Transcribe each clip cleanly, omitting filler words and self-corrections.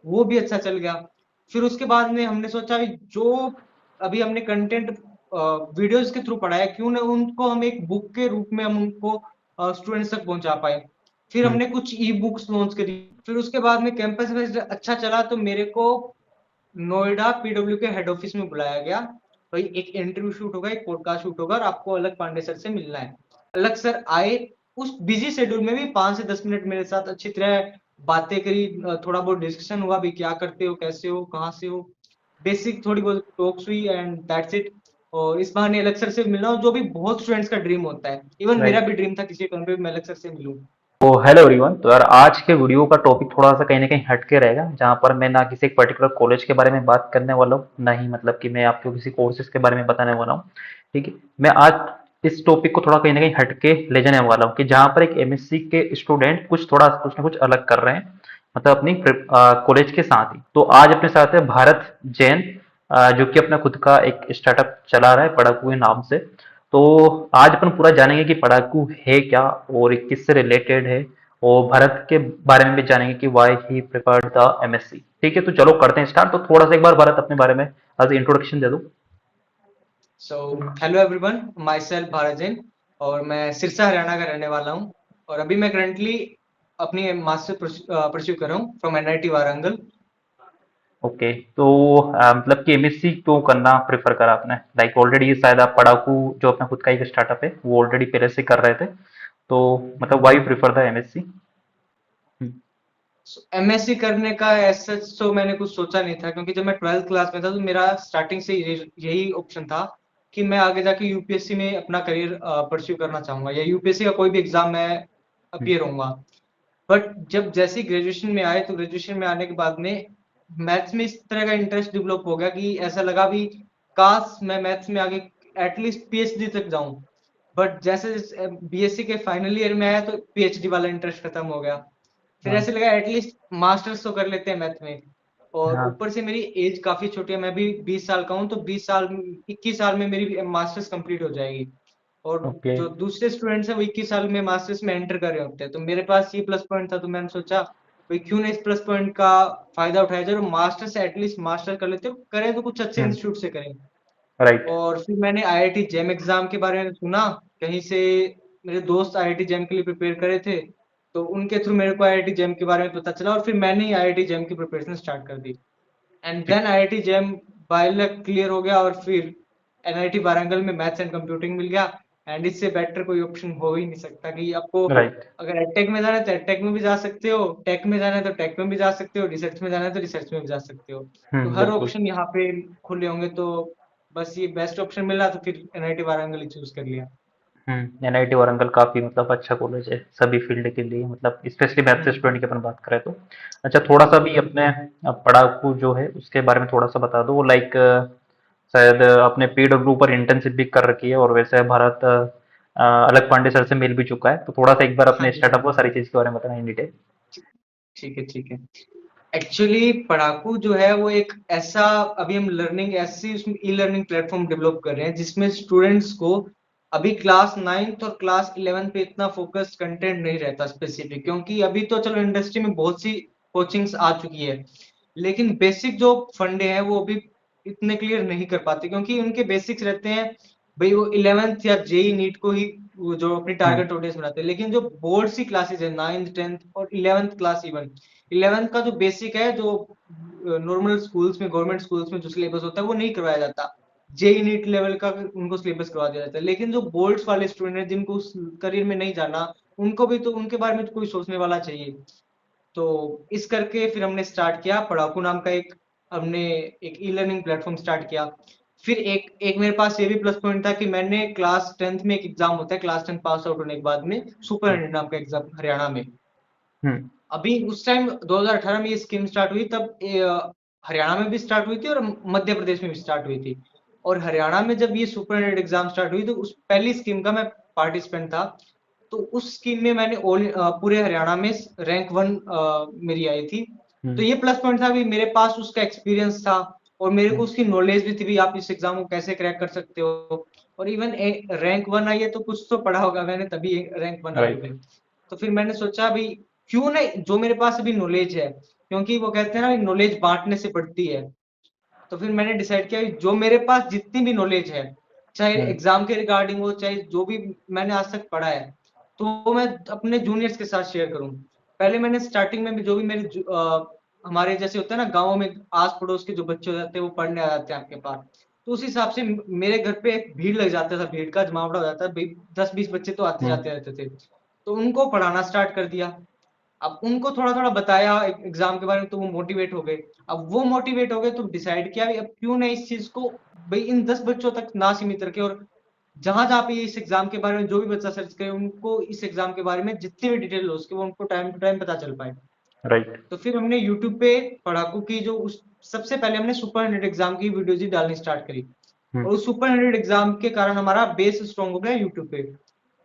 वो भी अच्छा चल गया। फिर उसके बाद में हमने सोचा भी जो अभी हमने कंटेंट वीडियोस के थ्रू पढ़ा है, क्यों ना उनको हम एक बुक के रूप में हम उनको स्टूडेंट्स तक पहुंचा पाए। फिर हम्म। हमने कुछ ई बुक्स लॉन्च करी। फिर उसके बाद में कैंपस में अच्छा चला तो मेरे को नोएडा पीडब्ल्यू के हेड ऑफिस में बुलाया गया। भाई एक इंटरव्यू शूट होगा, एक पॉडकास्ट शूट होगा और आपको अलग पांडे सर से मिलना है। अलग सर आए, उस बिजी शेड्यूल में भी 5 से 10 मिनट मेरे साथ अच्छी तरह बातें करी, थोड़ा बहुत डिस्कशन हुआ भी क्या करते हो, कैसे हो, कहाँ से हो, बेसिक थोड़ी बहुत टॉक्स हुई एंड दैट्स इट। और इस बहाने अलग सर से मिलना, जो भी बहुत स्टूडेंट्स का ड्रीम होता है, इवन मेरा राइट। भी ड्रीम था किसी टाइम पे मैं अलग सर से मिलूं। तो हेलो एवरीवन। तो यार आज के वीडियो का टॉपिक थोड़ा सा कहीं ना कहीं हटके रहेगा, जहाँ पर मैं ना किसी एक पर्टिकुलर कॉलेज के बारे में बात करने वाला हूँ, ना ही मतलब कि मैं आपको किसी कोर्सेज के बारे में बताने वाला हूँ। ठीक है। मैं आज इस टॉपिक को थोड़ा कहीं ना कहीं हटके ले जाने वाला हूँ कि जहाँ पर एक एमएससी के स्टूडेंट कुछ ना कुछ अलग कर रहे हैं, मतलब अपनी कॉलेज के साथ ही। तो आज अपने साथ है भारत जैन, जो कि अपना खुद का एक स्टार्टअप चला रहा है पढ़ाकू के नाम से। तो आज अपन पूरा जानेंगे कि पढ़ाकू है क्या और ये किससे रिलेटेड है, और भारत के बारे में भी जानेंगे कि why he preferred the MSc. ठीक है, तो चलो करते हैं स्टार्ट। तो थोड़ा सा एक बार भारत अपने बारे में एज इंट्रोडक्शन दे दो। So hello everyone, my self Bharat Jain और मैं सिरसा हरियाणा का रहने वाला हूँ। और अभी मैं करंटली अपनी मास्टर परस्यू कर रहा हूँ फ्रॉम एनआईटी वारंगल। ओके। तो मतलब कि एमएससी क्यों करना प्रेफर करा आपने? लाइक ऑलरेडी शायद आप पढ़ाकू जो अपना खुद का एक स्टार्टअप है वो ऑलरेडी पहले से कर रहे थे, तो मतलब why prefer the MSc? MSc करने का ऐसा तो मैंने कुछ सोचा नहीं था, क्योंकि जब मैं 12th क्लास में था तो मेरा स्टार्टिंग से यही ऑप्शन था कि मैं आगे जाके यूपीएससी में अपना करियर परस्यू करना चाहूंगा, या यूपीएससी का कोई भी एग्जाम मैं अपियर होऊंगा। बट जब जैसे ग्रेजुएशन में आए तो ग्रेजुएशन में आने के बाद में मैथ्स में इस तरह का इंटरेस्ट डेवलप हो गया कि ऐसा लगा भी काश मैं मैथ्स में आगे एटलीस्ट पीएचडी तक जाऊं। बट जैसे बीएससी के फाइनल ईयर में आया तो पीएचडी वाला इंटरेस्ट खत्म हो गया। फिर हाँ। ऐसे लगा एटलीस्ट मास्टर्स तो कर लेते हैं मैथ में। और हाँ। ऊपर से मेरी एज काफी छोटी है, मैं भी 20 साल का हूँ, तो 20 साल 21 साल में मेरी मास्टर्स कंप्लीट हो जाएगी। और ओके। जो दूसरे स्टूडेंट्स हैं वो 21 साल में मास्टर्स में एंटर कर रहे होते हैं, तो मेरे पास ये प्लस पॉइंट था, तो मैंने सोचा भाई क्यों ना इस प्लस पॉइंट का फायदा उठाया जाए और मास्टर से एटलीस्ट मास्टर कर लेते हो, करें तो कुछ अच्छे हम्म। इंस्टीट्यूट से करें। राइट। और फिर मैंने आईआईटी जेम एग्जाम के बारे में सुना कहीं से, मेरे दोस्त आईआईटी जेम के लिए प्रिपेयर करे थे, तो उनके थ्रू मेरे को आईआईटी जेम के बारे में पता चला और फिर मैंने ही आईआईटी जेम की प्रिपरेशन स्टार्ट कर दी। And then IIT JEE by luck clear हो गया और फिर एनआईटी वारंगल में मैथ्स एंड कंप्यूटिंग मिल गया। एंड इससे बेटर कोई ऑप्शन हो ही नहीं सकता कि आपको राइट। अगर एडटेक में जाना है तो एडटेक में भी जा सकते हो, टेक में जाना है तो टेक में भी जा सकते हो, रिसर्च में जाना है तो रिसर्च में भी जा सकते हो। तो हर बिल्कुल। ऑप्शन यहाँ पे खुले होंगे, तो बस ये बेस्ट ऑप्शन मिला तो फिर एनआईटी वारंगल ही चूज कर लिया। एनआईटी वारंगल काफी मतलब अच्छा कॉलेज है सभी फील्ड के लिए, मतलब स्पेशली मैथ हम्म। स्टूडेंट की अपन बात करें तो। अच्छा, थोड़ा सा भी बिल्कुल। अपने पढ़ाकू जो है उसके बारे में थोड़ा सा बता दो। लाइक शायद आपने पीडब्ल्यू पर इंटर्नशिप भी कर रखी है, और वैसे भारत अलग पांडे सर से मिल भी चुका है, तो थोड़ा सा एक बार हाँ अपने जी, हाँ स्टार्टअप जी। को सारी चीज के बारे में बताना इन डिटेल। ठीक है, ठीक है। एक्चुअली पढ़ाकू जो है वो एक ऐसा, अभी हम लर्निंग ऐसी उसमें ई लर्निंग प्लेटफॉर्म डेवलप कर रहे हैं जिसमें स्टूडेंट्स को अभी क्लास 9th और क्लास 11th पे इतना फोकस्ड कंटेंट नहीं रहता स्पेसिफिक, क्योंकि अभी तो चलो इंडस्ट्री में बहुत सी कोचिंग्स आ चुकी है, लेकिन बेसिक जो फंडे हैं वो अभी इतने क्लियर नहीं कर पाते, क्योंकि उनके बेसिक्स रहते हैं भाई वो 11th या जेई नीट को ही वो जो अपनी हम्म। टारगेट ऑडियंस बनाते हैं। लेकिन जो बोर्ड सी क्लासेस है 9th 10th और 11th क्लास, इवन 11th का जो बेसिक है, जो नॉर्मल स्कूल्स में गवर्नमेंट स्कूल्स में जो सिलेबस होता है वो नहीं करवाया जाता। जेई नीट लेवल का उनको सिलेबस करवा दिया जाता है, लेकिन जो बोर्ड्स वाले स्टूडेंट हैं जिनको उस करियर में नहीं जाना, उनको भी तो उनके बारे में तो कोई सोचने वाला चाहिए। तो इस करके फिर हमने स्टार्ट किया पढ़ाकू नाम का एक, हमने एक ई लर्निंग प्लेटफॉर्म स्टार्ट किया। फिर एक एक मेरे पास ये भी प्लस पॉइंट था कि मैंने क्लास 10th में एक एग्जाम होता है, क्लास 10 पास आउट होने के बाद में हम्म। सुपर नाम का एग्जाम हरियाणा में। हम्म। अभी उस टाइम 2018 में ये स्कीम स्टार्ट हुई, तब हरियाणा में भी स्टार्ट हुई थी और मध्य प्रदेश में भी स्टार्ट हुई थी। और हरियाणा में जब ये सुपरनेट एग्जाम स्टार्ट हुई तो उस पहली स्कीम का मैं पार्टिसिपेंट था। तो उस स्कीम में मैंने पूरे हरियाणा में रैंक 1 मेरी आई थी। तो हम्म। ये प्लस पॉइंट था भी मेरे पास उसका एक्सपीरियंस था और मेरे को हम्म। उसकी नॉलेज भी थी भी आप इस एग्जाम को कैसे क्रैक कर सकते हो। और इवन रैंक 1 आई है तो कुछ तो पढ़ा होगा मैंने, तभी रैंक 1 आई राइट। होगी। तो फिर मैंने सोचा भाई क्यों नहीं, जो मेरे पास अभी नॉलेज है क्योंकि वो कहते हैं ना नॉलेज बांटने से बढ़ती है। तो फिर मैंने डिसाइड किया कि जो मेरे पास जितनी भी नॉलेज है, चाहे हम्म। एग्जाम के रिगार्डिंग हो, चाहे जो भी मैंने आज तक पढ़ा है, तो वो मैं अपने जूनियर्स के साथ शेयर करूं। पहले मैंने स्टार्टिंग में भी जो भी हमारे जैसे होता है ना गाँव में, आस पड़ोस के जो बच्चे हो जाते हैं वो पढ़ने आ जाते हैं आपके पास, तो उस हिसाब से मेरे घर पे एक भीड़ लग जाता था, भीड़ का जमावड़ा हो जाता था, 10-20 बच्चे तो आते हम्म। जाते रहते थे। तो उनको पढ़ाना स्टार्ट कर दिया। अब उनको थोड़ा थोड़ा बताया एग्जाम के बारे में, तो वो मोटिवेट हो गए। अब वो मोटिवेट हो गए तो डिसाइड किया भी अब क्यों ना इस चीज को भाई इन 10 बच्चों तक ना सीमित रखे, और जहां जहां पे इस एग्जाम के बारे में जो भी बच्चा सर्च करे उनको इस एग्जाम के बारे में जितनी भी डिटेल हो उसके वो उनको टाइम टू टाइम पता चल पाए। राइट। तो फिर हमने यूट्यूब पे पढ़ाकू की जो उस सबसे पहले हमने सुपर 100 एग्जाम की वीडियोज ही डालनी स्टार्ट करी। हम्म। और उस सुपर 100 एग्जाम के कारण हमारा बेस स्ट्रॉन्ग हो गया यूट्यूब पे।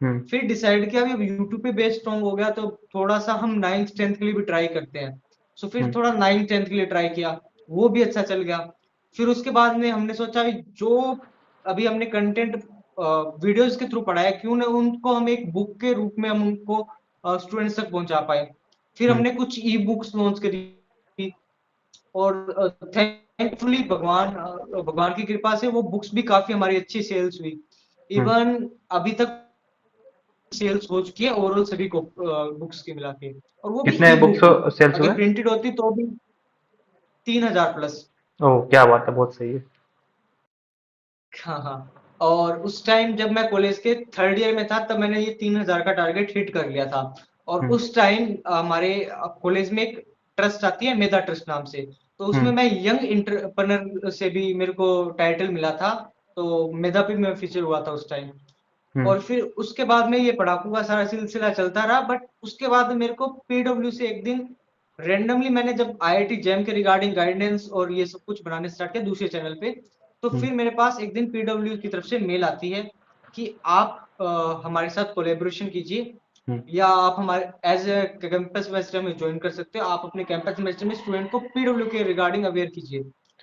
हम्म। फिर डिसाइड किया अभी अब यूट्यूब पे बेस स्ट्रॉन्ग हो गया तो थोड़ा सा हम 9th 10th के लिए भी ट्राई करते हैं। सो फिर हम्म। थोड़ा 9th 10th के लिए ट्राई किया, वो भी अच्छा चल गया। फिर उसके बाद में हमने सोचा भी जो अभी हमने कंटेंट वीडियोस के थ्रू पढ़ा है क्यों ना उनको हम एक बुक के रूप में हम उनको स्टूडेंट्स तक पहुंचा पाए। फिर हम्म। हमने कुछ ई बुक्स लॉन्च करी। और थैंकफुली भगवान की कृपा से वो बुक्स भी काफी हमारी अच्छी सेल्स हुई। हम्म। इवन अभी तक सेल्स हो चुकी है ओवरऑल सभी को बुक्स की मिला के, और वो भी कितने ई बुक्स बुक। सेल्स हुए? अगर प्रिंटेड होती तो भी 3000 प्लस। ओह, क्या बात है, बहुत सही है। हाँ हाँ। और उस टाइम जब मैं कॉलेज के थर्ड ईयर में था तब मैंने ये 3000 का टारगेट हिट कर लिया था। और हम्म। उस टाइम हमारे कॉलेज में एक ट्रस्ट आती है मेधा ट्रस्ट नाम से, तो उसमें हम्म। मैं यंग इंटरप्रेनर से भी मेरे को टाइटल मिला था। तो मेधा पे मैं फीचर हुआ था उस टाइम। हम्म। और फिर उसके बाद में ये पढ़ाकू का सारा सिलसिला चलता रहा, बट उसके बाद में मेरे को पीडब्ल्यू से एक दिन रेंडमली मैंने जब आईआईटी जैम के रिगार्डिंग गाइडेंस और ये सब कुछ बनाने स्टार्ट किया दूसरे चैनल पे, तो हम्म। फिर मेरे पास एक दिन पीडब्ल्यू की तरफ से मेल आती है कि आप हमारे साथ कोलेबोरेशन कीजिए, हम्म। या आप हमारे एज ए कैंपस सेमेस्टर में ज्वाइन कर सकते हो, आप अपने कैंपस सेमेस्टर में स्टूडेंट को पीडब्ल्यू के रिगार्डिंग अवेयर कीजिए।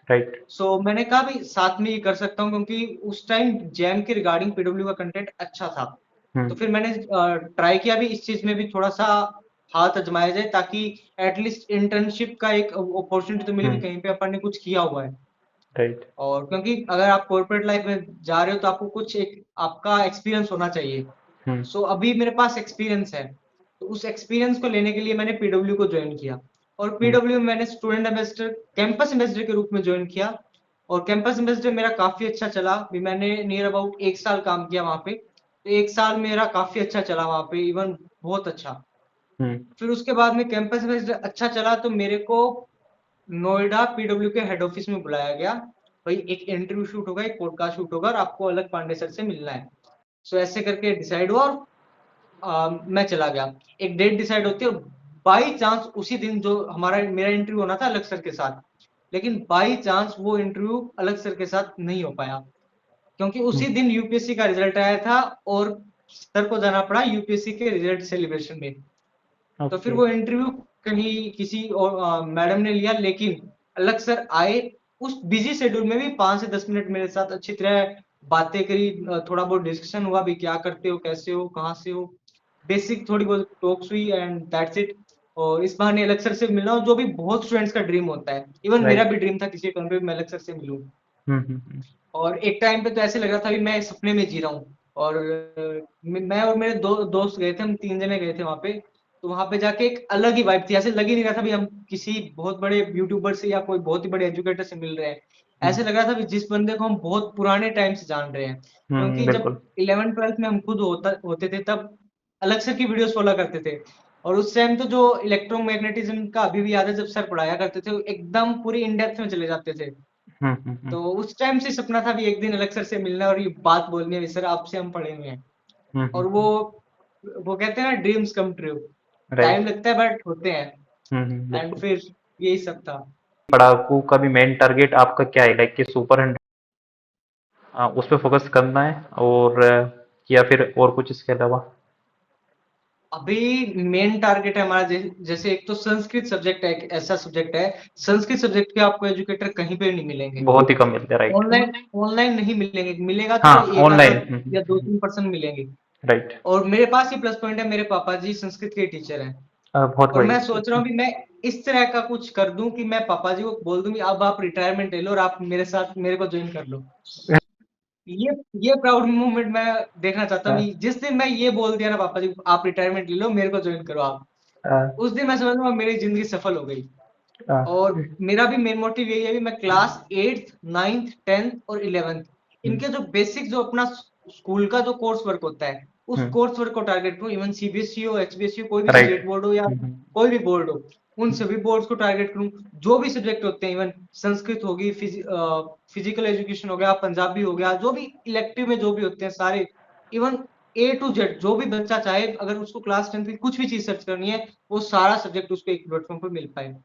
राइट। मैंने कहा भी साथ में ये कर सकता हूँ क्योंकि उस टाइम जैम के रिगार्डिंग पीडब्ल्यू का कंटेंट अच्छा था। तो हम्म। फिर मैंने ट्राई किया भी इस चीज में भी थोड़ा सा हाथ आजमाया जाए, ताकि एटलीस्ट इंटर्नशिप का एक अपॉर्चुनिटी तो मिले भी हम्म। कहीं पे अपन ने कुछ किया हुआ है। राइट। और क्योंकि अगर आप कॉर्पोरेट लाइफ में जा रहे हो तो आपको कुछ एक आपका एक्सपीरियंस होना चाहिए। हम्म। अभी मेरे पास एक्सपीरियंस है, तो उस एक्सपीरियंस को लेने के लिए मैंने पीडब्ल्यू को ज्वाइन किया। और हम्म। पीडब्ल्यू में मैंने स्टूडेंट एम्बेसडर कैंपस एम्बेसडर के रूप में ज्वाइन किया। और कैंपस एम्बेसडर मेरा काफी अच्छा चला भी, मैंने नियर अबाउट 1 साल काम किया वहां पे, तो 1 साल मेरा काफी अच्छा चला वहां पे, इवन बहुत अच्छा। हम्म। फिर उसके बाद में कैंपस एम्बेसडर अच्छा चला तो मेरे को नोएडा पीडब्ल्यू के हेड ऑफिस में बुलाया गया। भाई एक इंटरव्यू शूट होगा, एक पॉडकास्ट शूट होगा और आपको अलग पांडे सर से मिलना है। ऐसे करके डिसाइड हुआ और मैं चला गया। एक डेट डिसाइड होती है और बाई चांस उसी दिन जो हमारा मेरा इंटरव्यू होना था अलग सर के साथ, लेकिन बाई चांस वो इंटरव्यू अलग सर के साथ नहीं हो पाया, क्योंकि उसी हम्म। दिन यूपीएससी का रिजल्ट आया था और सर को जाना पड़ा यूपीएससी के रिजल्ट सेलिब्रेशन में। तो फिर ओके। वो इंटरव्यू कहीं किसी और मैडम ने लिया, लेकिन अलग सर आए उस बिजी शेड्यूल में भी 5 से 10 मिनट मेरे साथ अच्छी तरह बातें करी, थोड़ा बहुत डिस्कशन हुआ भी क्या करते हो, कैसे हो, कहाँ से हो, बेसिक थोड़ी बहुत टॉक्स हुई एंड दैट्स इट। और इस बहाने अलग सर से मिलना जो भी बहुत स्टूडेंट्स का ड्रीम होता है, इवन मेरा राइट। भी ड्रीम था किसी टाइम पे मैं अलग सर से मिलूं। हम्म। हम्म। और एक टाइम पे तो ऐसे लग रहा था कि मैं सपने में जी रहा हूँ। और मैं और मेरे दो दोस्त गए थे, हम 3 जने गए थे वहां पे। तो वहां पे जाके एक अलग ही वाइब थी, ऐसे लग ही नहीं रहा था भी हम किसी बहुत बड़े यूट्यूबर से या कोई बहुत ही बड़े एजुकेटर से मिल रहे हैं। हम्म। ऐसे लग रहा था भी जिस बंदे को हम बहुत पुराने टाइम से जान रहे हैं। क्योंकि जब बिल्कुल। 11th 12th में हम खुद होते थे तब अलग सर की वीडियोस फॉलो करते थे। और उस टाइम तो जो इलेक्ट्रोमैग्नेटिज्म का अभी भी याद है, जब सर पढ़ाया करते थे वो एकदम पूरी इन डेप्थ में चले जाते थे। हम्म। हम्म। तो उस टाइम से सपना था भी एक दिन अलग सर से मिलना और ये बात बोलनी है, सर आपसे हम पढ़े हुए हैं। हम्म। और वो कहते हैं ना dreams come true. Time right. लगता है बट होते हैं। एंड बिल्कुल। फिर यही सब था। पढ़ाकू का भी मेन टारगेट आपका क्या है, लाइक कि सुपर 100 उस पे फोकस करना है, और या फिर और कुछ इसके अलावा? अभी मेन टारगेट है हमारा जैसे एक तो संस्कृत सब्जेक्ट है, एक ऐसा सब्जेक्ट है, संस्कृत सब्जेक्ट के आपको एजुकेटर कहीं पे नहीं मिलेंगे। बहुत ही कम मिलते हैं, राइट। ऑनलाइन ऑनलाइन नहीं मिलेंगे, मिलेगा हाँ, तो एक आधा या दो ऑनलाइन। तीन परसेंट मिलेंगे। राइट। और मेरे पास ही प्लस पॉइंट है, मेरे पापा जी संस्कृत के टीचर हैं। बहुत और बढ़िया, मैं अच्छा सोच रहा अच्छा। हूँ भी मैं इस तरह का कुछ कर दूं कि मैं पापा जी को बोल दूं कि अब आप रिटायरमेंट ले लो और आप मेरे साथ मेरे को ज्वाइन कर लो। ये ये प्राउड मोमेंट मैं देखना चाहता हूँ हाँ, कि जिस दिन मैं ये बोल दिया ना पापा जी को, आप रिटायरमेंट ले लो मेरे को ज्वाइन करो आप, हाँ, उस दिन मैं समझ लूंगा मेरी जिंदगी सफल हो गई। हाँ, और मेरा भी मेन मोटिव यही है कि मैं क्लास 8th 9th 10th और 11th हम्म, इनके जो बेसिक जो अपना स्कूल का जो कोर्स वर्क होता है उस हम्म, कोर्स वर्क को टारगेट करूं। इवन सीबीएसई हो, एचबीएसई हो, कोई भी राइट। स्टेट बोर्ड हो या हम्म, कोई भी बोर्ड हो, उन सभी बोर्ड्स को टारगेट करूं। जो भी सब्जेक्ट होते हैं, इवन संस्कृत होगी, फिजिकल एजुकेशन हो गया, पंजाबी हो गया, जो भी इलेक्टिव में जो भी होते हैं सारे, इवन A to Z जो भी बच्चा चाहे अगर उसको क्लास 10th की कुछ भी चीज सर्च करनी है, वो सारा सब्जेक्ट उसको एक प्लेटफॉर्म पर मिल पाए।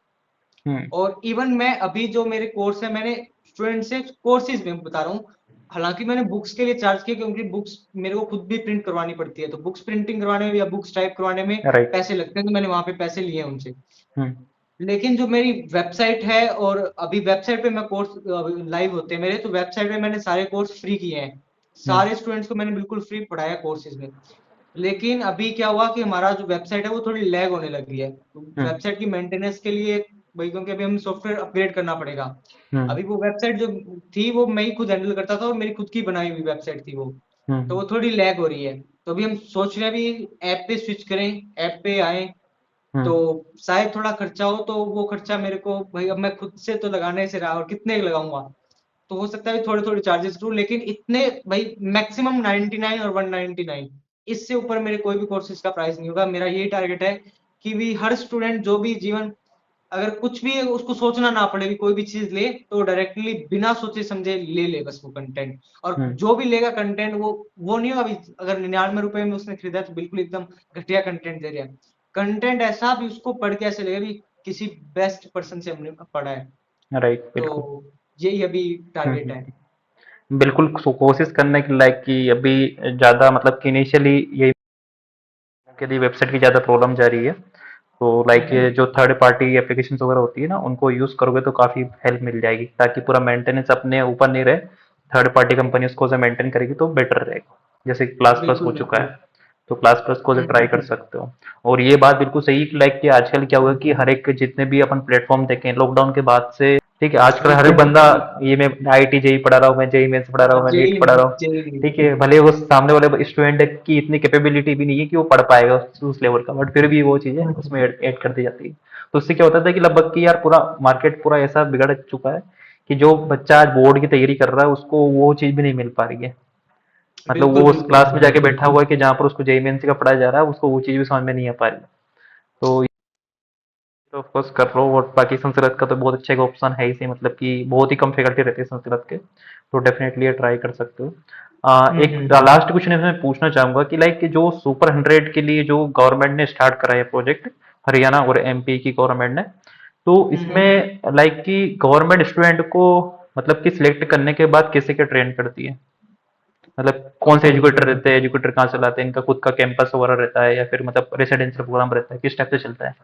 हम्म, और इवन मैं अभी जो मेरे कोर्स है, मैंने स्टूडेंट से कोर्सेज में बता रहा हूँ, हालांकि मैंने बुक्स के लिए चार्ज किया क्योंकि बुक्स मेरे को खुद भी प्रिंट करवानी पड़ती है, तो बुक्स प्रिंटिंग करवाने में या बुक्स टाइप करवाने में राइट। पैसे लगते हैं, तो मैंने वहां पे पैसे लिए हैं उनसे। हम्म, लेकिन जो मेरी वेबसाइट है, और अभी वेबसाइट पे मैं कोर्स लाइव होते हैं मेरे, तो वेबसाइट पे मैंने सारे कोर्स फ्री किए हैं, हम्म, सारे स्टूडेंट्स को मैंने बिल्कुल फ्री पढ़ाया कोर्सेज में। लेकिन अभी क्या हुआ कि हमारा जो वेबसाइट है वो थोड़ी लैग होने लगी है, तो हम्म, वेबसाइट की मेंटेनेंस के लिए भाई, क्योंकि अभी हम सॉफ्टवेयर अपग्रेड करना पड़ेगा। हम्म, अभी वो वेबसाइट जो थी वो मैं ही खुद हैंडल करता था और मेरी खुद की बनाई हुई वेबसाइट थी वो, तो हम्म, वो थोड़ी लैग हो रही है। तो अभी हम सोच रहे हैं अभी ऐप पे स्विच करें, ऐप पे आए, तो हम्म, शायद थोड़ा खर्चा हो, तो वो खर्चा मेरे को भाई अब मैं खुद से तो लगाने से रहा, और कितने लगाऊंगा, तो हो सकता है थोड़े थोड़े चार्जेस लूं, लेकिन इतने भाई मैक्सिमम 99 और 199, इससे ऊपर मेरे कोई भी कोर्सेज का प्राइस नहीं होगा। मेरा यही टारगेट है कि भी हर स्टूडेंट जो भी जीवन, अगर कुछ भी उसको सोचना ना पड़े भी कोई भी चीज ले, तो डायरेक्टली बिना सोचे समझे ले ले बस वो कंटेंट। और हम्म, जो भी लेगा कंटेंट, वो नहीं होगा अभी अगर 99 रुपए में उसने खरीदा है, तो बिल्कुल एकदम घटिया कंटेंट दे रहा है। कंटेंट ऐसा भी उसको पढ़ के ऐसे लगेगा भी किसी बेस्ट पर्सन से हमने पढ़ा है। राइट, तो बिल्कुल। यही अभी हम्म, टारगेट है। बिल्कुल कोशिश करने की लाइक कि अभी ज़्यादा मतलब कि इनिशियली यही के लिए वेबसाइट की ज़्यादा प्रॉब्लम जा रही है। तो लाइक ये हम्म। जो थर्ड पार्टी एप्लीकेशन वगैरह होती है ना, उनको यूज़ करोगे तो काफ़ी हेल्प मिल जाएगी, ताकि पूरा मेंटेनेंस अपने ऊपर नहीं रहे। थर्ड पार्टी कंपनी उसको से मेंटेन करेगी तो बेटर रहेगा, जैसे क्लास प्लस बिल्कुल हो चुका बिल्कुल। है। तो क्लास प्लस को ट्राई कर हम्म। सकते हो। और ये बात बिल्कुल सही लाइक कि आजकल क्या हुआ कि हर एक जितने भी अपन प्लेटफॉर्म देखें लॉकडाउन के बाद से, ठीक है, आजकल हर एक बिल्कुल बंदा, बिल्कुल। ये मैं आईटी जेई पढ़ा रहा हूँ, मैं जेई मेंस पढ़ा रहा हूँ, मैं नीट जेई पढ़ा रहा नीट, हूँ। JEE NEET. ठीक है, भले वो सामने वाले स्टूडेंट की इतनी कैपेबिलिटी भी नहीं है कि वो पढ़ पाएगा उस लेवल का, बट फिर भी वो चीजें उसमें हम्म। ऐड कर दी जाती है। तो उससे क्या होता था कि लगभग कि यार पूरा मार्केट पूरा ऐसा बिगड़ चुका है कि जो बच्चा आज बोर्ड की तैयारी कर रहा है उसको वो चीज भी नहीं मिल पा रही है। मतलब बिल्कुल वो उस बिल्कुल। क्लास में जाके बैठा हुआ है कि जहाँ पर उसको जेई मेंस का पढ़ाया जा रहा है, उसको वो चीज भी समझ में नहीं आ पा रही है। तो तो ऑफ कोर्स कर लो। और बाकी संस्कृत का तो बहुत अच्छा एक ऑप्शन है ही सही, मतलब कि बहुत ही कम फैकल्टी रहते हैं संस्कृत के, तो डेफिनेटली ये ट्राई कर सकते हो। एक हम्म। लास्ट क्वेश्चन मैं पूछना चाहूंगा कि लाइक जो सुपर 100 के लिए जो गवर्नमेंट ने स्टार्ट करा है प्रोजेक्ट, हरियाणा और एमपी की गवर्नमेंट ने, तो हम्म। इसमें लाइक कि गवर्नमेंट स्टूडेंट को मतलब कि सिलेक्ट करने के बाद कैसे क्या ट्रेन करती है, मतलब कौन से ओके। एजुकेटर रहते हैं, एजुकेटर कहाँ से लाते हैं, इनका खुद का कैंपस वगैरह रहता है या फिर मतलब रेसिडेंशियल प्रोग्राम रहता है, किस टाइप से चलता है?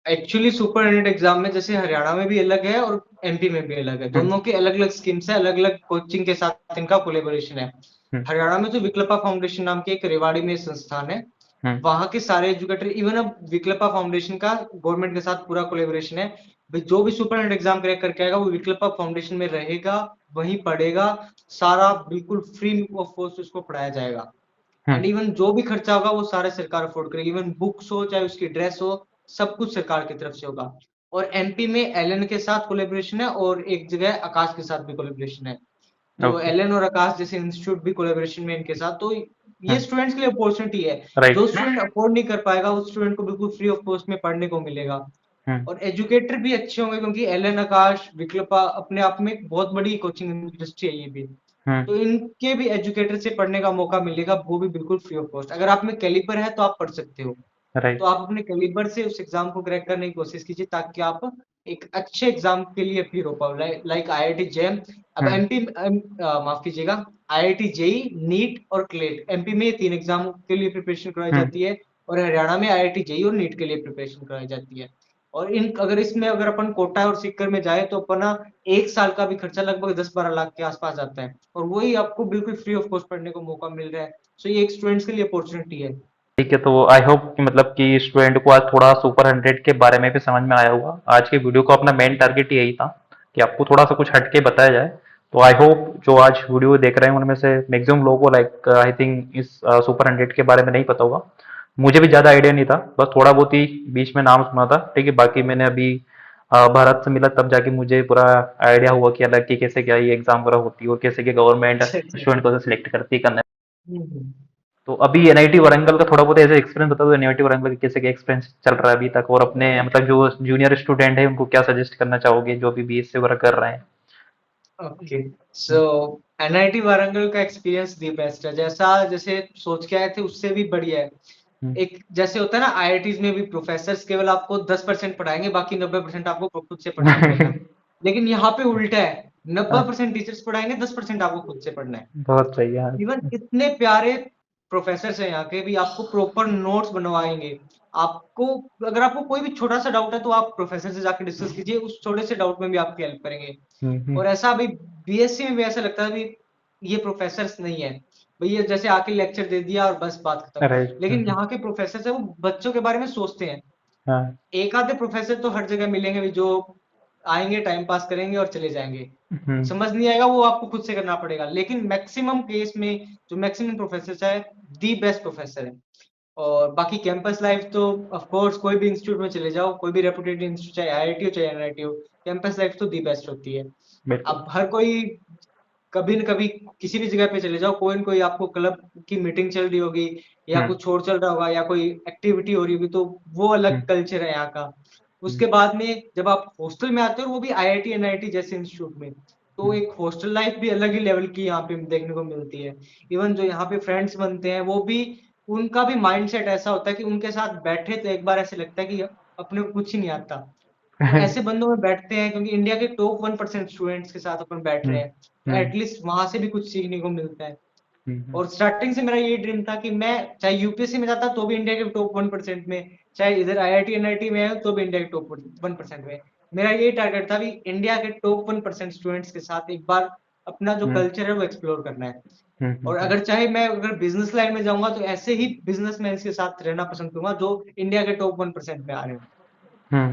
एक्चुअली सुपर यूनिट एग्जाम में जैसे हरियाणा में भी अलग है और एमपी में भी अलग है, हम्म, दोनों के अलग अलग स्कीम्स है, अलग अलग कोचिंग के साथ इनका कोलेबोरेशन है। हम्म, हरियाणा में जो विकल्पा फाउंडेशन नाम की एक रेवाड़ी में संस्थान है, हम्म, वहां के सारे एजुकेटर, इवन अब विकल्पा फाउंडेशन का गवर्नमेंट के साथ पूरा कोलेबोरेशन है। भाई जो भी सुपर यूनिट एग्जाम क्रैक करके आएगा वो विकल्पा फाउंडेशन में रहेगा, वहीं पढ़ेगा, सारा बिल्कुल फ्री ऑफ कॉस्ट उसको पढ़ाया जाएगा। हम्म, एंड इवन जो भी खर्चा होगा वो सारे सरकार अफोर्ड करेगी, इवन बुक्स हो चाहे उसकी ड्रेस हो, सब कुछ सरकार की तरफ से होगा। और एमपी में एलएन के साथ कोलेबोरेशन है, और एक जगह आकाश के साथ भी कोलेबोरेशन है, तो ओके, एलएन और आकाश जैसे इंस्टीट्यूट भी कोलेबोरेशन में इनके साथ, तो ये हम्म, स्टूडेंट्स के लिए अपॉर्चुनिटी है। जो राइट, स्टूडेंट अफोर्ड नहीं कर पाएगा उस स्टूडेंट को बिल्कुल फ्री ऑफ कॉस्ट में पढ़ने को मिलेगा। हम्म, और एजुकेटर भी अच्छे होंगे, क्योंकि एलएन आकाश विकल्पा अपने आप में एक बहुत बड़ी कोचिंग इंडस्ट्री है ये भी, हम्म, तो इनके भी एजुकेटर से पढ़ने का मौका मिलेगा, वो भी बिल्कुल फ्री ऑफ कॉस्ट। अगर आप में कैलिपर है तो आप पढ़ सकते हो, तो राइट, आप अपने कैलिबर से उस एग्जाम को क्रैक करने की कोशिश कीजिए, ताकि आप एक अच्छे एग्जाम के लिए अपीयर हो पाओ, लाइक आईआईटी जेम। अब हम्म, एमपी, माफ कीजिएगा, आईआईटी जेई, नीट और क्लेट, एमपी में ये तीन एग्जाम के लिए प्रिपरेशन करवाई हम्म, जाती है, और हरियाणा में आईआईटी जेई और नीट के लिए प्रिपरेशन करवाई जाती है। और इन अगर इसमें अगर अपन कोटा और सीकर में जाए तो अपना एक साल का भी खर्चा लगभग 10-12 लाख के आसपास आता है, और वही आपको बिल्कुल फ्री ऑफ कॉस्ट पढ़ने को मौका मिल रहा है। सो ये एक स्टूडेंट्स के लिए अपॉर्चुनिटी है। ठीक है, तो आई होप कि मतलब कि स्टूडेंट को आज थोड़ा सुपर 100 के बारे में भी समझ में आया होगा। आज के वीडियो को अपना मेन टारगेट यही था कि आपको थोड़ा सा कुछ हटके बताया जाए। तो आई होप जो आज वीडियो देख रहे हैं उनमें से मैक्सिमम लोगों को लाइक आई थिंक इस सुपर 100 के बारे में नहीं पता होगा। मुझे भी ज़्यादा आइडिया नहीं था, बस थोड़ा बहुत ही बीच में नाम सुना था। ठीक है, बाकी मैंने अभी भारत से मिला तब जाके मुझे पूरा आइडिया हुआ कि अलग की कैसे क्या ये एग्जाम वगैरह होती है और कैसे क्या गवर्नमेंट अच्छा अच्छा। स्टूडेंट को सिलेक्ट करती है करने। हम्म। तो अभी एनआईटी वारंगल का थोड़ा बहुत ऐसे एक्सपीरियंस बता दो, एनआईटी वारंगल का कैसे क्या एक्सपीरियंस चल रहा है अभी तक, और अपने मतलब जो जूनियर स्टूडेंट है उनको क्या सजेस्ट करना चाहोगे जो अभी बीएससी वगैरह कर रहे हैं। ओके, सो एनआईटी वारंगल का एक्सपीरियंस दी बेस्ट है। जैसा जैसे सोच के आए थे उससे भी बढ़िया है। हम्म। एक जैसे होता है ना, आईआईटीज में भी प्रोफेसर्स केवल आपको 10% पढ़ाएंगे, बाकी 90% आपको खुद से पढ़ना पड़ेगा। लेकिन यहाँ पे उल्टा है, हाँ, 90% टीचर्स पढ़ाएंगे, 10% आपको खुद से पढ़ना है। बहुत सही है। इवन इतने प्यारे प्रोफेसर हैं यहाँ के भी, आपको प्रॉपर नोट्स बनवाएंगे। आपको अगर आपको कोई भी छोटा सा डाउट है तो आप प्रोफेसर से जाकर डिस्कस कीजिए, उस छोटे से डाउट में भी आपकी हेल्प करेंगे। हम्म। और ऐसा अभी बीएससी में भी ऐसा लगता है अभी ये प्रोफेसर नहीं है भैया, जैसे आके लेक्चर दे दिया और बस बात खत्म। राइट। लेकिन यहाँ के प्रोफेसर है वो बच्चों के बारे में सोचते हैं। हाँ। एक आधे प्रोफेसर तो हर जगह मिलेंगे भी, जो आएंगे टाइम पास करेंगे और चले जाएंगे। हम्म। समझ नहीं आएगा वो आपको खुद से करना पड़ेगा। लेकिन मैक्सिमम केस में जो मैक्सिमम प्रोफेसर है, दी बेस्ट प्रोफेसर है। और बाकी कैंपस लाइफ तो ऑफ कोर्स कोई भी इंस्टीट्यूट में चले जाओ, कोई भी रेपुटेड इंस्टीट्यूट, चाहे आईआईटी हो चाहे एनआईटी हो, कैंपस लाइफ तो दी बेस्ट होती है। बिल्कुल। अब हर कोई कभी न कभी किसी भी जगह पे चले जाओ, कोई न कोई आपको क्लब की मीटिंग चल रही होगी, या हम्म। कुछ और चल रहा होगा, या कोई एक्टिविटी हो रही होगी, तो वो अलग हम्म। कल्चर है यहाँ का। हम्म। उसके बाद में जब आप हॉस्टल में आते हो, और वो भी आईआईटी एनआईटी जैसे इंस्टीट्यूट में, तो हम्म। एक हॉस्टल लाइफ भी अलग ही लेवल की यहाँ पे देखने को मिलती है। इवन जो यहाँ पे फ्रेंड्स बनते हैं वो भी, उनका भी माइंडसेट ऐसा होता है कि उनके साथ बैठे तो एक बार ऐसे लगता है कि अपने को कुछ ही नहीं आता। तो ऐसे बंदों में बैठते हैं, क्योंकि इंडिया के टॉप 1% स्टूडेंट्स के साथ अपन बैठ रहे हम्म। हैं, तो हम्म। एटलीस्ट वहां से भी कुछ सीखने को मिलता है। हम्म। और स्टार्टिंग से मेरा यही ड्रीम था कि मैं चाहे यूपीएससी में जाता तो भी इंडिया के टॉप 1% में, चाहे इधर आईआईटी एनआईटी में आया तो भी इंडिया के टॉप 1% में। मेरा यही टारगेट था भी इंडिया के टॉप 1% स्टूडेंट्स के साथ एक बार अपना जो हम्म। कल्चर है वो एक्सप्लोर करना है। हम्म। और अगर चाहे मैं अगर बिजनेस लाइन में जाऊंगा तो ऐसे ही बिजनेसमैन के साथ रहना पसंद करूंगा जो इंडिया के टॉप 1% में आ रहे हैं। हम्म।